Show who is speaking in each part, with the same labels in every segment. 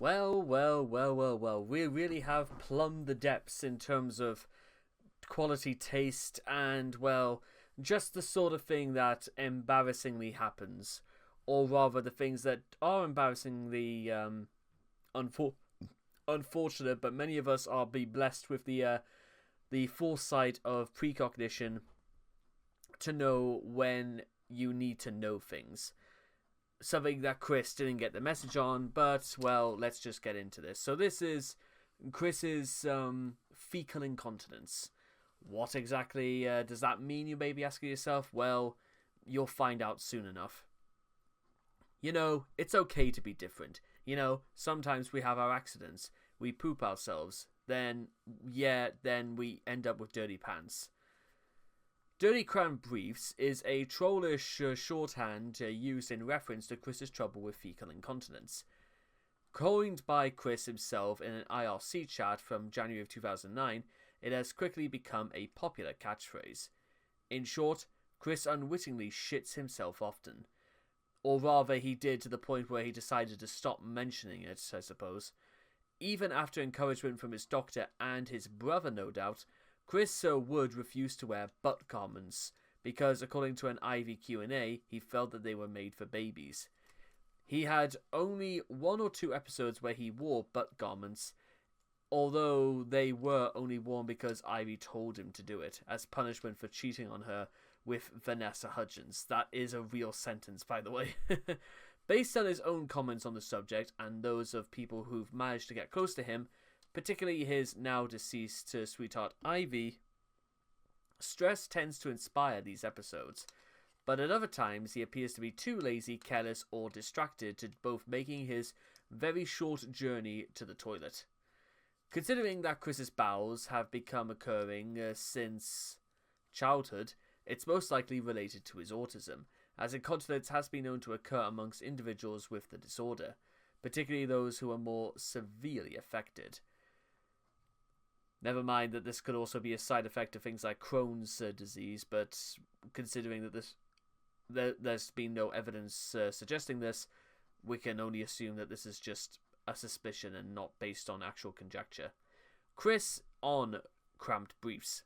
Speaker 1: Well. We really have plumbed the depths in terms of quality taste and, well, just the sort of thing that embarrassingly happens. Or rather, the things that are embarrassingly unfor- unfortunate, but many of us are be blessed with the foresight of precognition to know when you need to know things. Something that Chris didn't get the message on, but, well, let's just get into this. So this is Chris's fecal incontinence. What exactly does that mean, you may be asking yourself? Well, you'll find out soon enough. You know, it's okay to be different. You know, sometimes we have our accidents. We poop ourselves. Then we end up with dirty pants. Dirty Cramped Briefs is a trollish shorthand used in reference to Chris's trouble with fecal incontinence. Coined by Chris himself in an IRC chat from January of 2009, it has quickly become a popular catchphrase. In short, Chris unwittingly shits himself often. Or rather, he did, to the point where he decided to stop mentioning it, I suppose. Even after encouragement from his doctor and his brother, no doubt, Chris Wood refused to wear butt garments because, according to an Ivy Q&A, he felt that they were made for babies. He had only one or two episodes where he wore butt garments, although they were only worn because Ivy told him to do it, as punishment for cheating on her with Vanessa Hudgens. That is a real sentence, by the way. Based on his own comments on the subject and those of people who've managed to get close to him, particularly his now deceased sweetheart Ivy, stress tends to inspire these episodes, but at other times he appears to be too lazy, careless, or distracted to both making his very short journey to the toilet. Considering that Chris's bowels have become occurring since childhood, it's most likely related to his autism, as incontinence has been known to occur amongst individuals with the disorder, particularly those who are more severely affected. Never mind that this could also be a side effect of things like Crohn's disease, but considering that there's been no evidence suggesting this, we can only assume that this is just a suspicion and not based on actual conjecture. Chris on Cramped Briefs.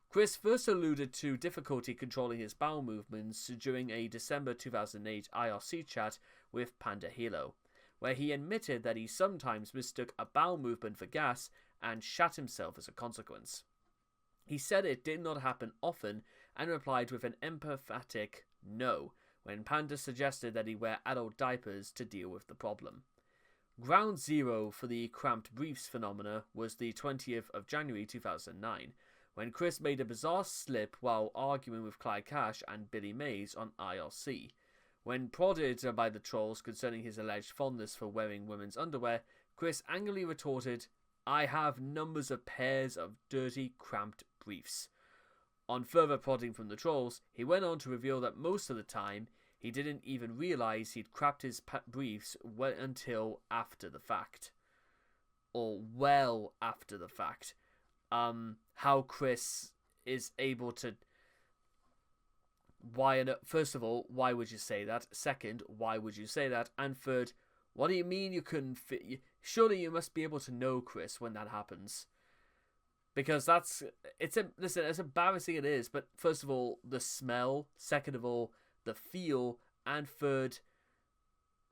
Speaker 1: Chris first alluded to difficulty controlling his bowel movements during a December 2008 IRC chat with Panda Hilo, where he admitted that he sometimes mistook a bowel movement for gas and shat himself as a consequence. He said it did not happen often and replied with an emphatic no when Panda suggested that he wear adult diapers to deal with the problem. Ground zero for the Cramped Briefs phenomena was the 20th of January 2009, when Chris made a bizarre slip while arguing with Clyde Cash and Billy Mays on IRC. When prodded by the trolls concerning his alleged fondness for wearing women's underwear, Chris angrily retorted, "I have numbers of pairs of dirty, cramped briefs." On further prodding from the trolls, he went on to reveal that most of the time, he didn't even realize he'd crapped his briefs until after the fact. Or well after the fact. How Chris is able to... First of all, why would you say that? Second, why would you say that? And third, what do you mean you couldn't fit? Surely you must be able to know, Chris, when that happens. Because listen, as embarrassing it is, but first of all, the smell, second of all, the feel, and third,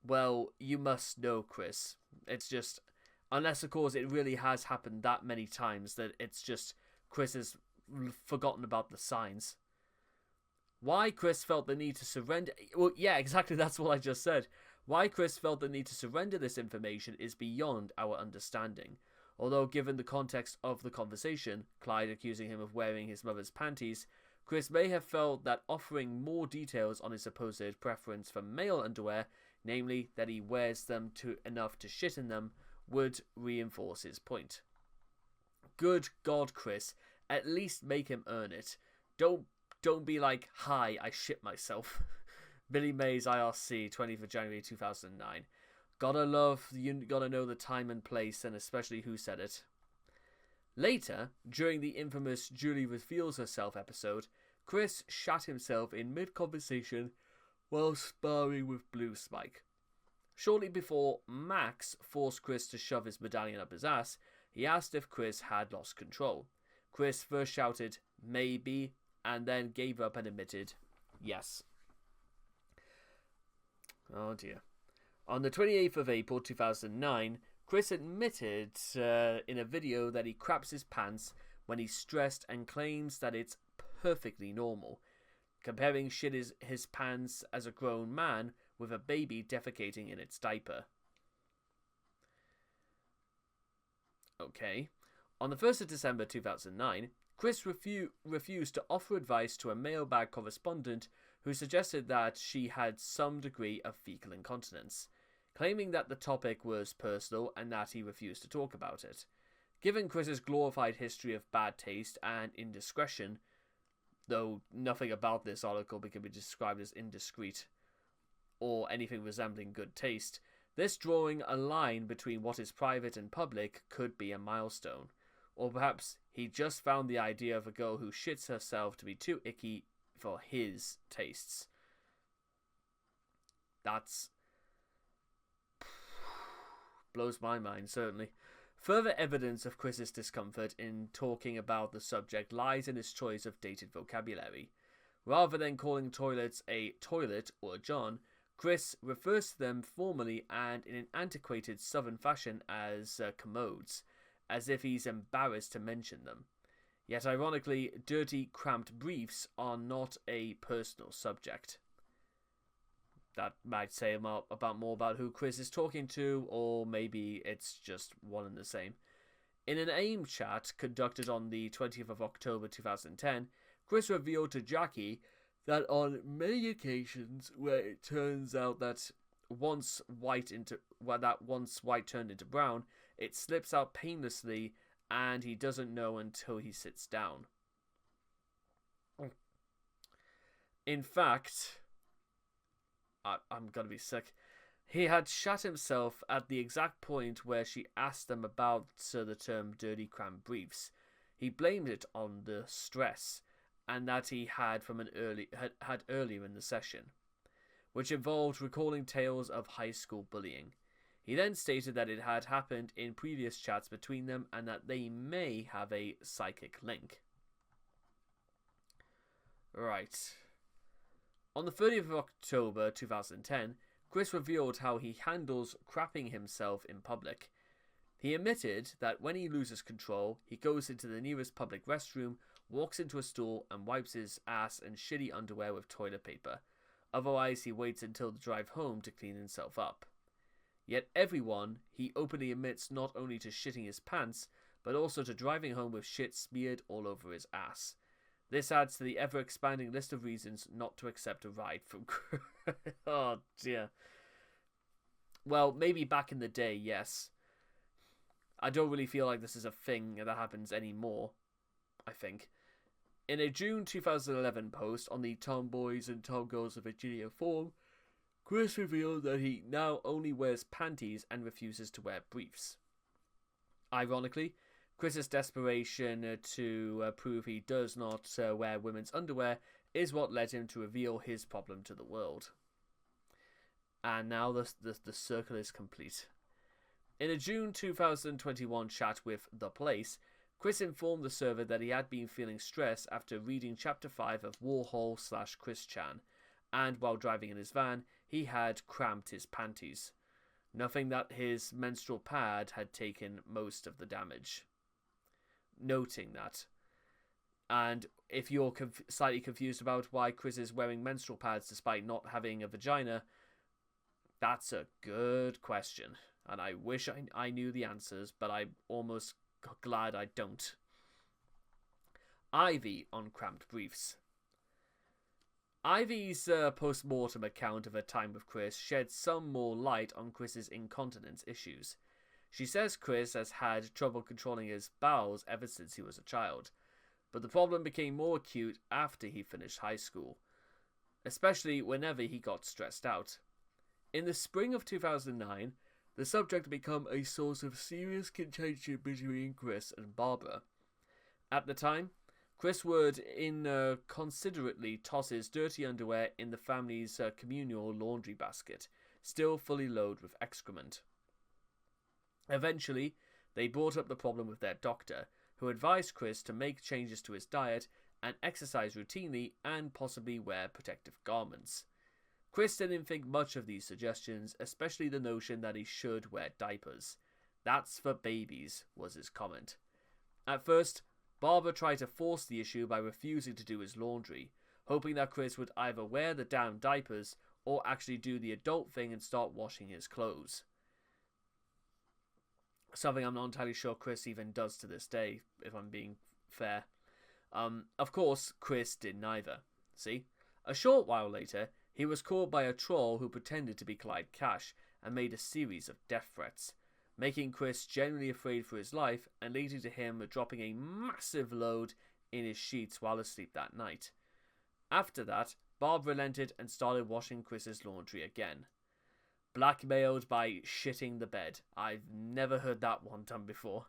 Speaker 1: well, you must know, Chris. It's just, unless of course it really has happened that many times that it's just Chris has forgotten about the signs. Why Chris felt the need to surrender... Well, yeah, exactly, that's what I just said. Why Chris felt the need to surrender this information is beyond our understanding. Although, given the context of the conversation, Clyde accusing him of wearing his mother's panties, Chris may have felt that offering more details on his supposed preference for male underwear, namely that he wears them enough to shit in them, would reinforce his point. Good God, Chris, at least make him earn it. Don't be like, "Hi, I shit myself." Billy Mays, IRC, 20th of January 2009. You gotta know the time and place, and especially who said it. Later, during the infamous Julie Reveals Herself episode, Chris shat himself in mid-conversation while sparring with Blue Spike. Shortly before Max forced Chris to shove his medallion up his ass, he asked if Chris had lost control. Chris first shouted, "Maybe," and then gave up and admitted, "Yes." Oh dear. On the 28th of April 2009, Chris admitted in a video that he craps his pants when he's stressed and claims that it's perfectly normal, comparing shit his pants as a grown man with a baby defecating in its diaper. Okay. On the 1st of December 2009, Chris refused to offer advice to a mailbag correspondent who suggested that she had some degree of fecal incontinence, claiming that the topic was personal and that he refused to talk about it. Given Chris's glorified history of bad taste and indiscretion, though nothing about this article can be described as indiscreet or anything resembling good taste, this drawing a line between what is private and public could be a milestone. Or perhaps he just found the idea of a girl who shits herself to be too icky for his tastes. That's blows my mind, certainly. Further evidence of Chris's discomfort in talking about the subject lies in his choice of dated vocabulary. Rather than calling toilets a toilet or a john, Chris refers to them formally and in an antiquated southern fashion as commodes, as if he's embarrassed to mention them. Yet ironically, dirty, cramped briefs are not a personal subject. That might say more about who Chris is talking to, or maybe it's just one and the same. In an AIM chat conducted on the 20th of October 2010, Chris revealed to Jackie that on many occasions where it turns out that once white turned into brown, it slips out painlessly and he doesn't know until he sits down. In fact, I'm gonna be sick. He had shat himself at the exact point where she asked him about the term dirty cramped briefs. He blamed it on the stress and that he had had earlier in the session, which involved recalling tales of high school bullying. He then stated that it had happened in previous chats between them and that they may have a psychic link. Right. On the 30th of October 2010, Chris revealed how he handles crapping himself in public. He admitted that when he loses control, he goes into the nearest public restroom, walks into a stall, and wipes his ass and shitty underwear with toilet paper. Otherwise, he waits until the drive home to clean himself up. Yet he openly admits not only to shitting his pants, but also to driving home with shit smeared all over his ass. This adds to the ever-expanding list of reasons not to accept a ride from Chris. Oh, dear. Well, maybe back in the day, yes. I don't really feel like this is a thing that happens anymore, I think. In a June 2011 post on the Tomboys and Tomgirls of Virginia forum, Chris revealed that he now only wears panties and refuses to wear briefs. Ironically, Chris's desperation to prove he does not wear women's underwear is what led him to reveal his problem to the world. And now the circle is complete. In a June 2021 chat with The Place, Chris informed the server that he had been feeling stressed after reading Chapter 5 of Warhol/Chris Chan, and while driving in his van, he had cramped his panties, noting that his menstrual pad had taken most of the damage. Noting that. And if you're slightly confused about why Chris is wearing menstrual pads despite not having a vagina, that's a good question. And I wish I knew the answers, but I'm almost glad I don't. Ivy on cramped briefs. Ivy's post-mortem account of her time with Chris sheds some more light on Chris's incontinence issues. She says Chris has had trouble controlling his bowels ever since he was a child, but the problem became more acute after he finished high school, especially whenever he got stressed out. In the spring of 2009, the subject became a source of serious contention between Chris and Barbara. At the time, Chris would inconsiderately toss his dirty underwear in the family's communal laundry basket, still fully loaded with excrement. Eventually, they brought up the problem with their doctor, who advised Chris to make changes to his diet and exercise routinely and possibly wear protective garments. Chris didn't think much of these suggestions, especially the notion that he should wear diapers. "That's for babies," was his comment. At first, Barbara tried to force the issue by refusing to do his laundry, hoping that Chris would either wear the damn diapers or actually do the adult thing and start washing his clothes. Something I'm not entirely sure Chris even does to this day, if I'm being fair. Of course, Chris did neither. See? A short while later, he was caught by a troll who pretended to be Clyde Cash and made a series of death threats, making Chris genuinely afraid for his life and leading to him dropping a massive load in his sheets while asleep that night. After that, Bob relented and started washing Chris's laundry again. Blackmailed by shitting the bed. I've never heard that one done before.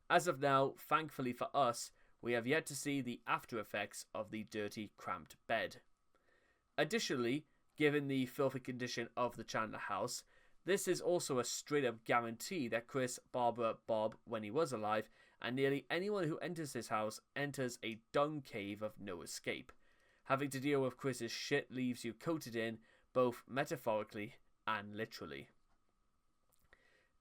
Speaker 1: As of now, thankfully for us, we have yet to see the after effects of the dirty, cramped bed. Additionally, given the filthy condition of the Chandler house, this is also a straight-up guarantee that Chris, Barbara, Bob, when he was alive, and nearly anyone who enters his house enters a dung cave of no escape. Having to deal with Chris's shit leaves you coated in, both metaphorically and literally.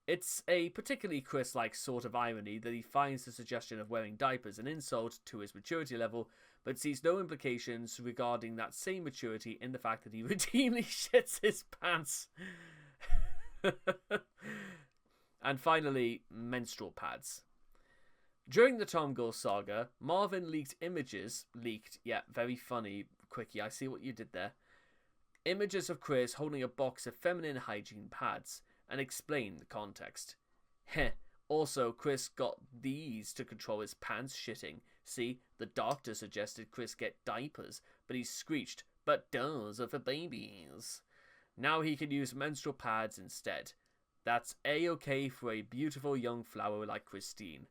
Speaker 1: It's a particularly Chris-like sort of irony that he finds the suggestion of wearing diapers an insult to his maturity level, but sees no implications regarding that same maturity in the fact that he routinely shits his pants. And finally, menstrual pads. During the Tom Girl saga, Marvin leaked, yeah, very funny, Quickie, I see what you did there, images of Chris holding a box of feminine hygiene pads, and explained the context. Heh, also Chris got these to control his pants shitting. See, the doctor suggested Chris get diapers, but he screeched, "But those are for babies." Now he can use menstrual pads instead. That's A-okay for a beautiful young flower like Christine.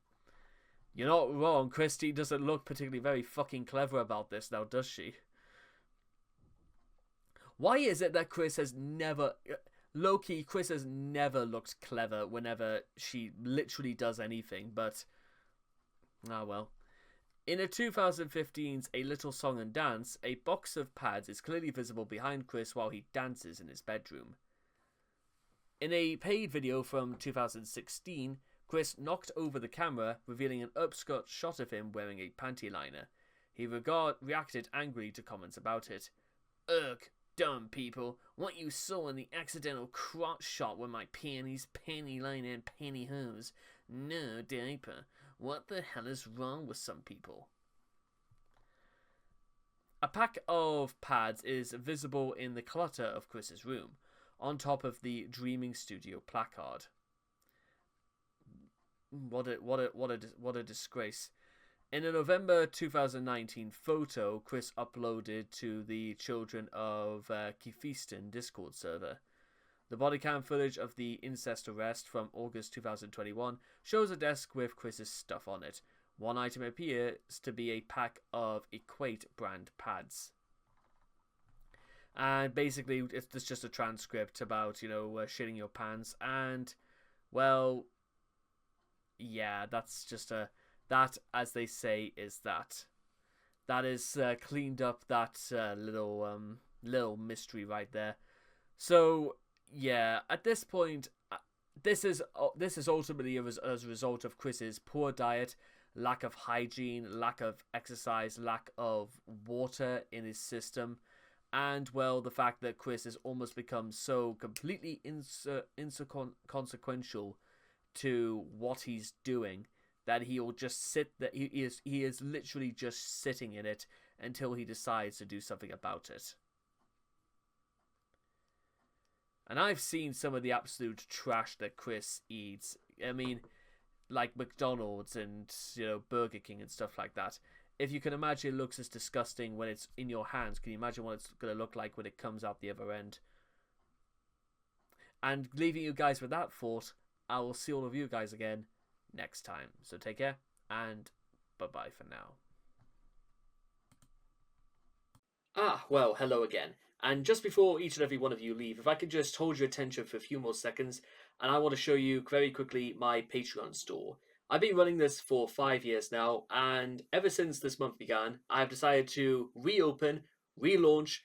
Speaker 1: You're not wrong, Christine doesn't look particularly very fucking clever about this now, does she? Why is it that Chris has never... Low-key, Chris has never looked clever whenever she literally does anything, but... ah well. In a 2015's A Little Song and Dance, a box of pads is clearly visible behind Chris while he dances in his bedroom. In a paid video from 2016, Chris knocked over the camera, revealing an upskirt shot of him wearing a panty liner. He reacted angrily to comments about it. "Ugh, dumb people. What you saw in the accidental crotch shot were my panties, panty liner, and pantyhose. No diaper. What the hell is wrong with some people?" A pack of pads is visible in the clutter of Chris's room, on top of the Dreaming Studio placard. What a disgrace. In a November 2019 photo Chris uploaded to the Children of Kefistan Discord server, the body cam footage of the incest arrest from August 2021 shows a desk with Chris's stuff on it. One item appears to be a pack of Equate brand pads. And basically, it's just a transcript about, shitting your pants. And, well, yeah, that's just that, as they say, is that. That is cleaned up that little mystery right there. So, yeah, at this point, this is ultimately as a result of Chris's poor diet, lack of hygiene, lack of exercise, lack of water in his system, and, well, the fact that Chris has almost become so completely inconsequential to what he's doing that he'll just sit there. He is literally just sitting in it until he decides to do something about it. And I've seen some of the absolute trash that Chris eats. I mean, like McDonald's and Burger King and stuff like that. If you can imagine it looks as disgusting when it's in your hands, can you imagine what it's going to look like when it comes out the other end? And leaving you guys with that thought, I will see all of you guys again next time. So take care, and bye-bye for now. Well, hello again. And just before each and every one of you leave, if I could just hold your attention for a few more seconds, and I want to show you very quickly my Patreon store. I've been running this for 5 years now, and ever since this month began, I've decided to reopen, relaunch,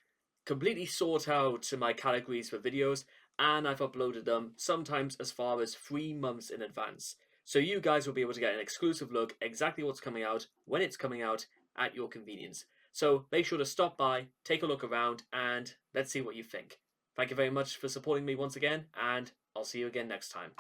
Speaker 1: completely sort out my categories for videos, and I've uploaded them sometimes as far as 3 months in advance. So you guys will be able to get an exclusive look exactly what's coming out, when it's coming out, at your convenience. So make sure to stop by, take a look around, and let's see what you think. Thank you very much for supporting me once again, and I'll see you again next time.